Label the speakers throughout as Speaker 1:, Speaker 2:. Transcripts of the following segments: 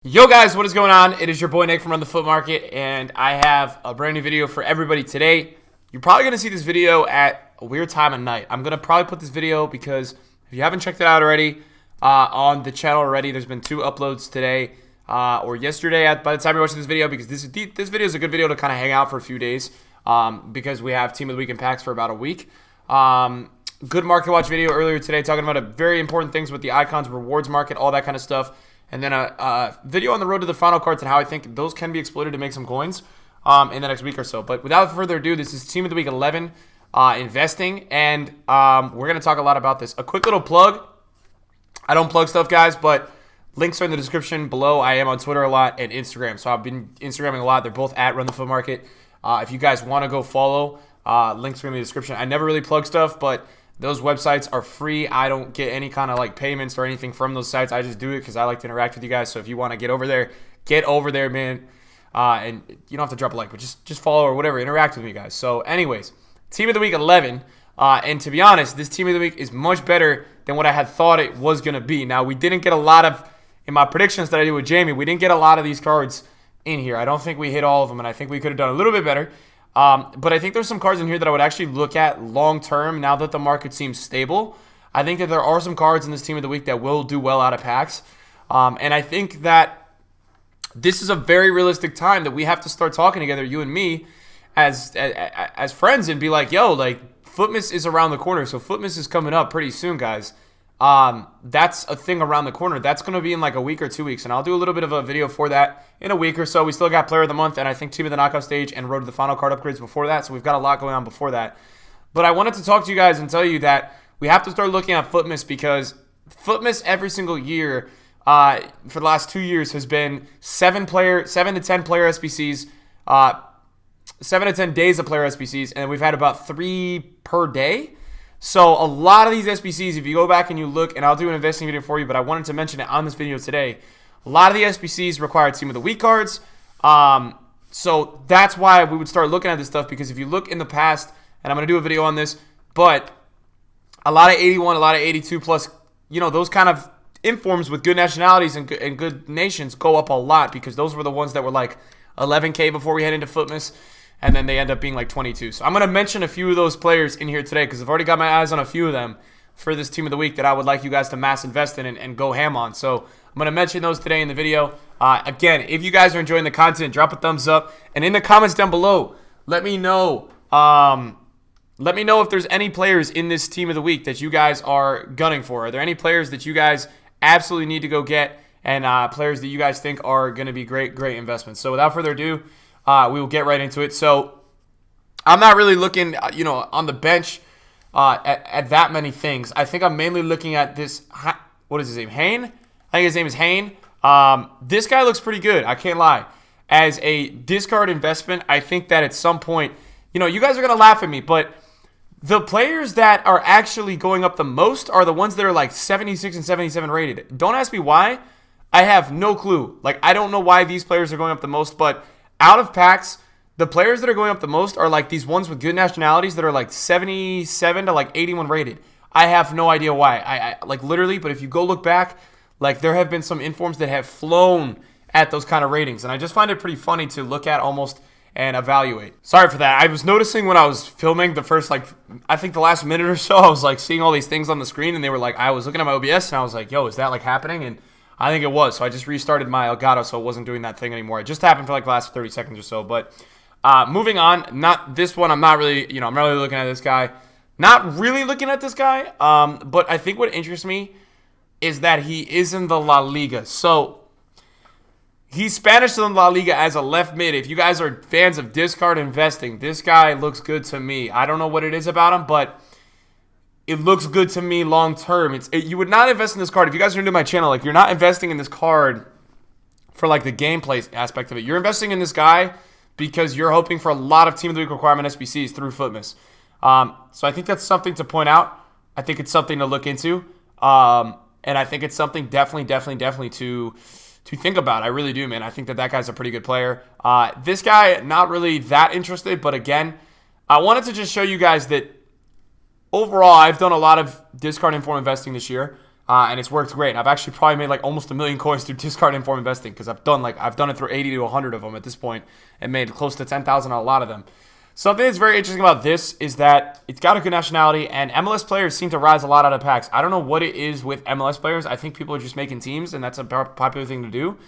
Speaker 1: Yo guys, what is going on? It is your boy Nick from Run the Foot Market, and I have a brand new video for everybody today. You're probably going to see this video at a weird time of night. I'm going to probably put this video because if you haven't checked it out already on the channel already, there's been 2 uploads today or yesterday by the time you're watching this video, because this video is a good video to kind of hang out for a few days because we have Team of the Week and packs for about a week. Good market watch video earlier today talking about very important things with the icons, rewards market, all that kind of stuff. And then a video on the road to the final cards and how I think those can be exploited to make some coins in the next week or so. But without further ado, this is Team of the Week 11 investing, and we're going to talk a lot about this. A quick little plug. I don't plug stuff, guys, but links are in the description below. I am on Twitter a lot and Instagram, so I've been Instagramming a lot. They're both at Run the Foot Market. If you guys want to go follow, links are in the description. I never really plug stuff, but those websites are free. I don't get any kind of like payments or anything from those sites. I just do it because I like to interact with you guys. So if you want to get over there, man. And you don't have to drop a like, but just follow or whatever. Interact with me, guys. So anyways, Team of the Week 11. And to be honest, this Team of the Week is much better than what I had thought it was going to be. Now, we didn't get a lot of, in my predictions that I did with Jamie, we didn't get a lot of these cards in here. I don't think we hit all of them, and I think we could have done a little bit better. But I think there's some cards in here that I would actually look at long term now that the market seems stable. I think that there are some cards in this Team of the Week that will do well out of packs. And I think that this is a very realistic time that we have to start talking together, you and me, as friends, and be like, yo, like, footmiss is around the corner. So footmiss is coming up pretty soon, guys. That's a thing around the corner. That's going to be in like a week or 2 weeks, and I'll do a little bit of a video for that in a week or so. We still got Player of the Month, and I think Team of the Knockout Stage and Road to the Final Card upgrades before that, so we've got a lot going on before that. But I wanted to talk to you guys and tell you that we have to start looking at footmiss, because footmiss every single year for the last 2 years has been 7 to 10 player SBCs, 7 to 10 days of player SBCs, and we've had about 3 per day. So a lot of these SBCs, if you go back and you look, and I'll do an investing video for you, but I wanted to mention it on this video today, a lot of the SBCs require Team of the Week cards. So that's why we would start looking at this stuff, because if you look in the past, and I'm going to do a video on this, but a lot of 81, a lot of 82 plus, you know, those kind of informs with good nationalities and good nations go up a lot, because those were the ones that were like 11K before we head into footmiss. And then they end up being like 22. So I'm going to mention a few of those players in here today, because I've already got my eyes on a few of them for this Team of the Week that I would like you guys to mass invest in and go ham on. So I'm going to mention those today in the video. Again, if you guys are enjoying the content, drop a thumbs up. And in the comments down below, let me know if there's any players in this Team of the Week that you guys are gunning for. Are there any players that you guys absolutely need to go get, and players that you guys think are going to be great investments? So without further ado, we will get right into it. So I'm not really looking, on the bench at that many things. I think I'm mainly looking at this. What is his name? Hayne? I think his name is Hayne. This guy looks pretty good. I can't lie. As a discard investment, I think that at some point, you guys are going to laugh at me, but the players that are actually going up the most are the ones that are like 76 and 77 rated. Don't ask me why. I have no clue. Like, I don't know why these players are going up the most, but out of packs, the players that are going up the most are like these ones with good nationalities that are like 77 to like 81 rated. I have no idea why. I like literally, but if you go look back, like there have been some informs that have flown at those kind of ratings, and I just find it pretty funny to look at almost and evaluate. Sorry for that. I was noticing when I was filming the first, I think the last minute or so, I was like seeing all these things on the screen, and they were like, I was looking at my OBS and I was like, yo, is that like happening? And I think it was. So I just restarted my Elgato, so it wasn't doing that thing anymore. It just happened for like the last 30 seconds or so. But moving on, not this one. I'm not really, I'm not really looking at this guy. Not really looking at this guy. But I think what interests me is that he is in the La Liga. So he's Spanish in La Liga as a left mid. If you guys are fans of discard investing, this guy looks good to me. I don't know what it is about him, but it looks good to me long term. You would not invest in this card. If you guys are new to my channel, like, you're not investing in this card for like the gameplay aspect of it. You're investing in this guy because you're hoping for a lot of Team of the Week requirement SBCs through footmiss. So I think that's something to point out. I think it's something to look into. And I think it's something definitely to think about. I really do, man. I think that guy's a pretty good player. This guy, not really that interested, but again, I wanted to just show you guys that overall, I've done a lot of discard inform investing this year. and it's worked great. I've actually probably made like almost 1 million coins through discard inform investing because I've done it through 80 to 100 of them at this point and made close to 10,000 on a lot of them. Something that's very interesting about this is that it's got a good nationality, and MLS players seem to rise a lot out of packs. I don't know what it is with MLS players. I think people are just making teams, and that's a popular thing to do.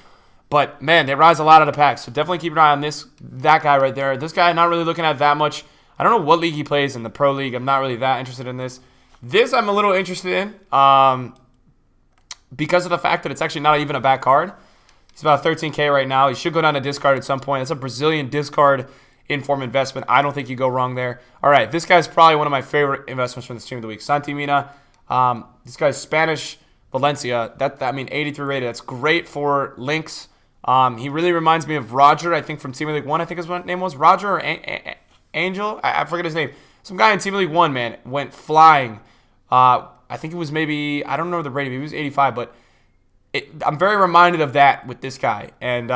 Speaker 1: But, man, they rise a lot out of packs. So definitely keep an eye on that guy right there. This guy, not really looking at that much. I don't know what league he plays in the Pro League. I'm not really that interested in this. This I'm a little interested in because of the fact that it's actually not even a bad card. He's about 13K right now. He should go down to discard at some point. It's a Brazilian discard inform investment. I don't think you go wrong there. All right, this guy's probably one of my favorite investments from this team of the week. Santi Mina. This guy's Spanish Valencia. I mean, 83 rated. That's great for links. He really reminds me of Roger, I think, from Team League 1. I think his name was Roger or Angel. I forget his name. Some guy in Team League 1, man, went flying. I think it was maybe, I don't know the rating. Maybe it was 85, but I'm very reminded of that with this guy. And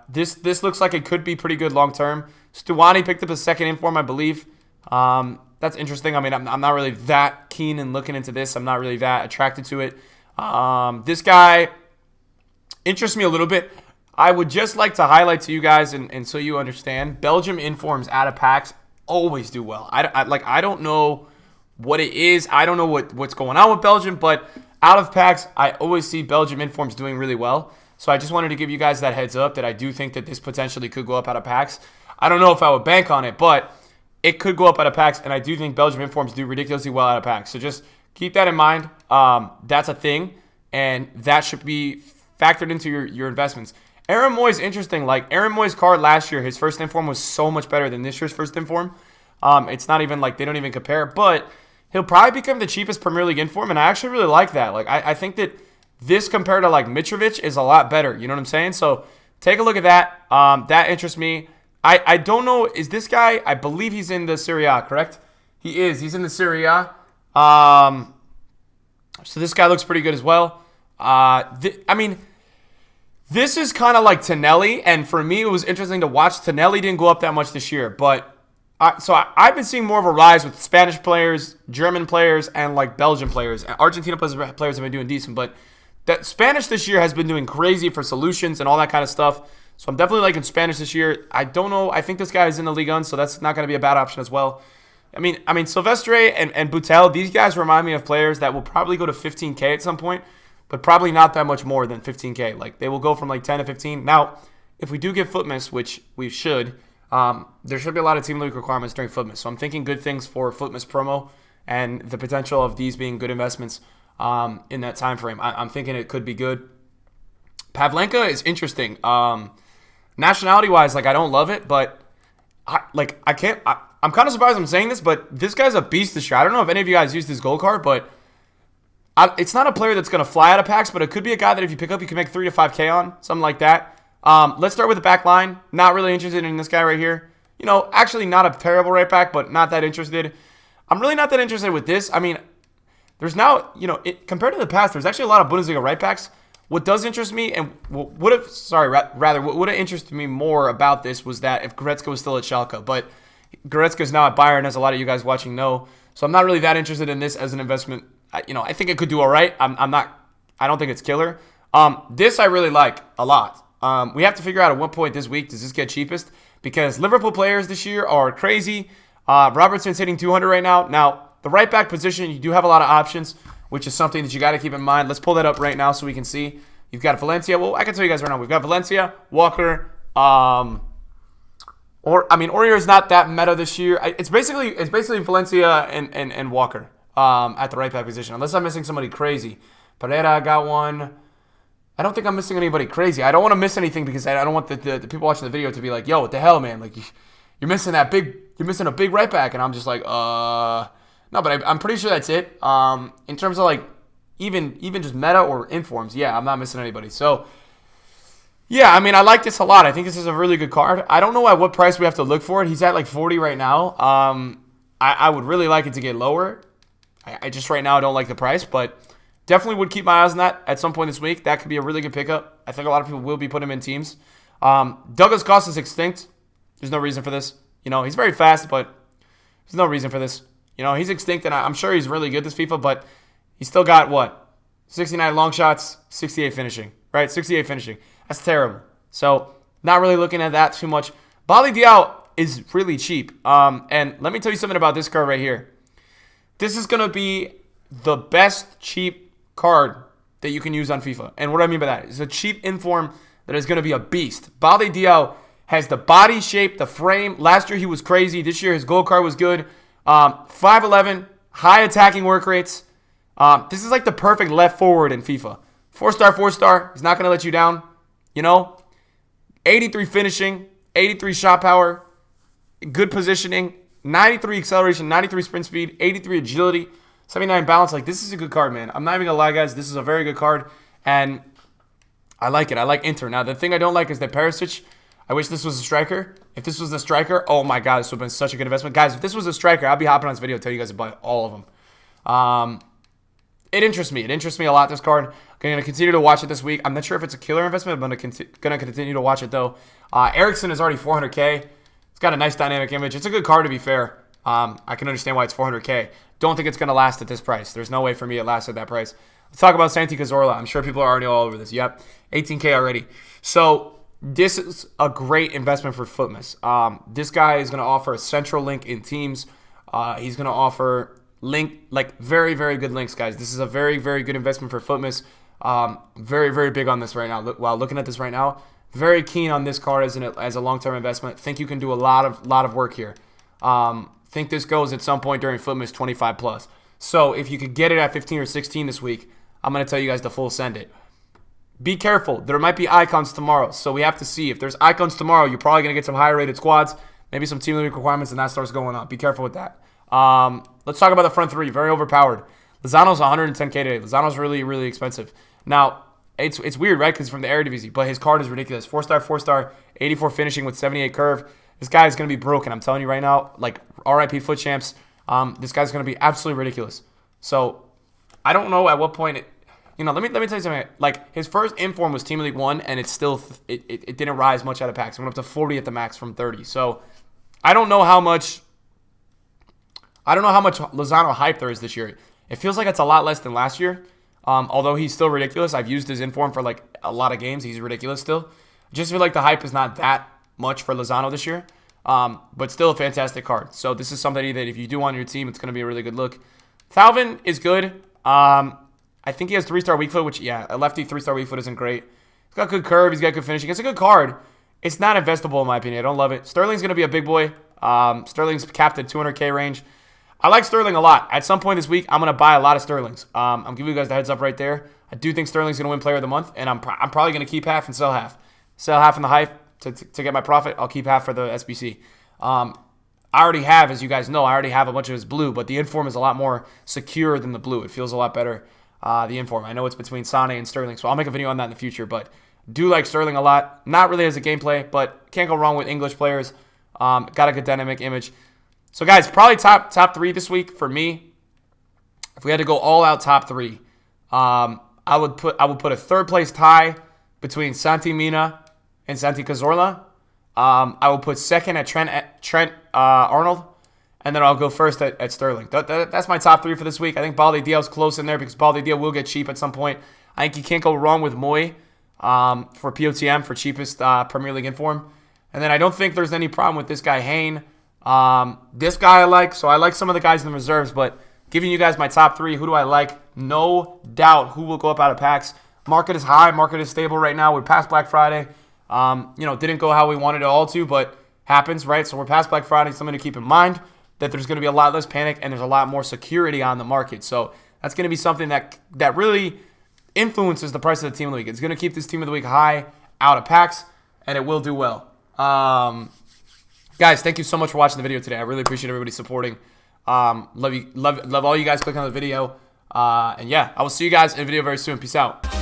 Speaker 1: this looks like it could be pretty good long term. Stuani picked up a second inform, I believe. That's interesting. I mean, I'm not really that keen in looking into this. I'm not really that attracted to it. This guy interests me a little bit. I would just like to highlight to you guys, and so you understand, Belgium informs out of packs always do well. I don't know what it is. I don't know what's going on with Belgium, but out of packs, I always see Belgium informs doing really well. So I just wanted to give you guys that heads up that I do think that this potentially could go up out of packs. I don't know if I would bank on it, but it could go up out of packs, and I do think Belgium informs do ridiculously well out of packs. So just keep that in mind. That's a thing, and that should be factored into your investments. Aaron Moy is interesting. Like, Aaron Moy's card last year, his first inform was so much better than this year's first inform. It's not even like they don't even compare, but he'll probably become the cheapest Premier League inform, and I actually really like that. Like, I think that this compared to like Mitrovic is a lot better. You know what I'm saying? So take a look at that. That interests me. I don't know. Is this guy? I believe he's in the Serie A, correct? He is. He's in the Serie A. So this guy looks pretty good as well. I mean, this is kind of like Tonelli, and for me, it was interesting to watch. Tonelli didn't go up that much this year, but I've been seeing more of a rise with Spanish players, German players, and like Belgian players. Argentina players have been doing decent, but that Spanish this year has been doing crazy for solutions and all that kind of stuff. So I'm definitely liking Spanish this year. I don't know. I think this guy is in the Ligue 1, so that's not going to be a bad option as well. I mean, Silvestre and Butel, these guys remind me of players that will probably go to 15K at some point, but probably not that much more than 15K. Like, they will go from like 10 to 15. Now, if we do get footmiss, which we should, there should be a lot of Team League requirements during footmiss. So I'm thinking good things for footmiss promo and the potential of these being good investments in that time frame. I'm thinking it could be good. Pavlenka is interesting. Nationality-wise, like, I don't love it, but I'm kind of surprised I'm saying this, but this guy's a beast this year. I don't know if any of you guys used his gold card, but it's not a player that's going to fly out of packs, but it could be a guy that if you pick up, you can make 3 to 5K on, something like that. Let's start with the back line. Not really interested in this guy right here. You know, actually not a terrible right back, but not that interested. I'm really not that interested with this. I mean, there's now, compared to the past, there's actually a lot of Bundesliga right backs. What does interest me, and what would have interested me more about this was that if Goretzka was still at Schalke, but Goretzka is now at Bayern, as a lot of you guys watching know. So I'm not really that interested in this as an investment. I think it could do all right. I don't think it's killer. This I really like a lot. We have to figure out at what point this week does this get cheapest, because Liverpool players this year are crazy. Robertson's hitting 200 right now. Now, the right back position, you do have a lot of options, which is something that you got to keep in mind. Let's pull that up right now so we can see. You've got Valencia. Well, I can tell you guys right now. We've got Valencia, Walker, Aurier is not that meta this year. It's basically Valencia and Walker at the right back position, unless I'm missing somebody crazy. Pereira got one. I don't think I'm missing anybody crazy. I don't want to miss anything because I don't want the people watching the video to be like, yo, what the hell, man? Like, you're missing a big right back. And I'm just like, no, but I'm pretty sure that's it. In terms of like even just meta or informs, yeah, I'm not missing anybody. So, yeah, I mean, I like this a lot. I think this is a really good card. I don't know at what price we have to look for it. He's at like 40 right now. I would really like it to get lower. I just right now I don't like the price, but definitely would keep my eyes on that at some point this week. That could be a really good pickup. I think a lot of people will be putting him in teams. Douglas Costa is extinct. There's no reason for this. He's very fast, but there's no reason for this. He's extinct, and I'm sure he's really good this FIFA, but he's still got, what, 69 long shots, 68 finishing, right? 68 finishing. That's terrible. So not really looking at that too much. Bali Diao is really cheap. And let me tell you something about this card right here. This is going to be the best cheap card that you can use on FIFA. And what do I mean by that? It's a cheap inform that is going to be a beast. Bali Diao has the body shape, the frame. Last year he was crazy. This year his gold card was good. 5'11", high attacking work rates. This is like the perfect left forward in FIFA. 4-star, 4-star. He's not going to let you down. You know, 83 finishing, 83 shot power, good positioning, 93 acceleration, 93 sprint speed, 83 agility, 79 balance. Like, this is a good card, man. I'm not even going to lie, guys. This is a very good card, and I like it. I like Inter. Now, the thing I don't like is that Perisic, I wish this was a striker. If this was a striker, oh my God, this would have been such a good investment. Guys, if this was a striker, I'd be hopping on this video telling you guys to buy all of them. It interests me. It interests me a lot, this card. I'm going to continue to watch it this week. I'm not sure if it's a killer investment. I'm going to continue to watch it, though. Ericsson is already 400K. It's got a nice dynamic image. It's a good card, to be fair. I can understand why it's 400K. Don't think it's going to last at this price. There's no way for me it lasts at that price. Let's talk about Santi Cazorla. I'm sure people are already all over this. Yep, 18K already. So this is a great investment for footmiss. This guy is going to offer a central link in teams. He's going to offer very, very good links, guys. This is a very, very good investment for footmiss. Very, very big on this right now. While looking at this right now, very keen on this card as a long-term investment. Think you can do a lot of work here. Think this goes at some point during footmiss 25 plus. So if you could get it at 15 or 16 this week, I'm going to tell you guys to full send it. Be careful. There might be icons tomorrow, so we have to see. If there's icons tomorrow, you're probably going to get some higher rated squads, maybe some team league requirements, and that starts going on. Be careful with that. Let's talk about the front three. Very overpowered. Lozano's 110K today. Lozano's really, really expensive. Now, it's weird, right? Because from the Eredivisie, but his card is ridiculous. 4-star, 4-star, 84 finishing with 78 curve. This guy is going to be broken. I'm telling you right now, like RIP Foot Champs, this guy's going to be absolutely ridiculous. So I don't know at what point let me tell you something. Like, his first inform was Team League 1, and it didn't rise much out of packs. It went up to 40 at the max from 30. So I don't know how much Lozano hype there is this year. It feels like it's a lot less than last year. Although he's still ridiculous. I've used his inform for like a lot of games. He's ridiculous still. I just feel like the hype is not that much for Lozano this year. But still a fantastic card. So this is somebody that if you do on your team, it's going to be a really good look. Thauvin is good. I think he has 3-star weak foot, which, yeah, a lefty 3-star weak foot isn't great. He's got good curve. He's got good finishing. It's a good card. It's not investable in my opinion. I don't love it. Sterling's going to be a big boy. Sterling's capped at 200K range. I like Sterling a lot. At some point this week, I'm going to buy a lot of Sterlings. I'm giving you guys the heads up right there. I do think Sterling's going to win Player of the Month, and I'm probably going to keep half and sell half. Sell half in the hype to get my profit. I'll keep half for the SBC. I already have, as you guys know, a bunch of his blue, but the inform is a lot more secure than the blue. It feels a lot better, the inform. I know it's between Sane and Sterling, so I'll make a video on that in the future, but do like Sterling a lot. Not really as a gameplay, but can't go wrong with English players. Got a good dynamic image. So, guys, probably top three this week for me. If we had to go all out top three, I would put a third place tie between Santi Mina and Santi Cazorla. I will put second at Trent Arnold, and then I'll go first at Sterling. That's my top three for this week. I think Bali Diaw's close in there because Bali Diaw will get cheap at some point. I think you can't go wrong with Moy for POTM for cheapest Premier League inform. And then I don't think there's any problem with this guy, Hayne. This guy I like, so I like some of the guys in the reserves, but giving you guys my top three, who do I like? No doubt who will go up out of packs. Market is high, market is stable right now. We're past Black Friday. Didn't go how we wanted it all to, but happens, right? So we're past Black Friday. Something to keep in mind that there's going to be a lot less panic and there's a lot more security on the market. So that's going to be something that really influences the price of the team of the week. It's going to keep this team of the week high out of packs, and it will do well. Guys, thank you so much for watching the video today. I really appreciate everybody supporting. Love all you guys clicking on the video. And yeah, I will see you guys in a video very soon. Peace out.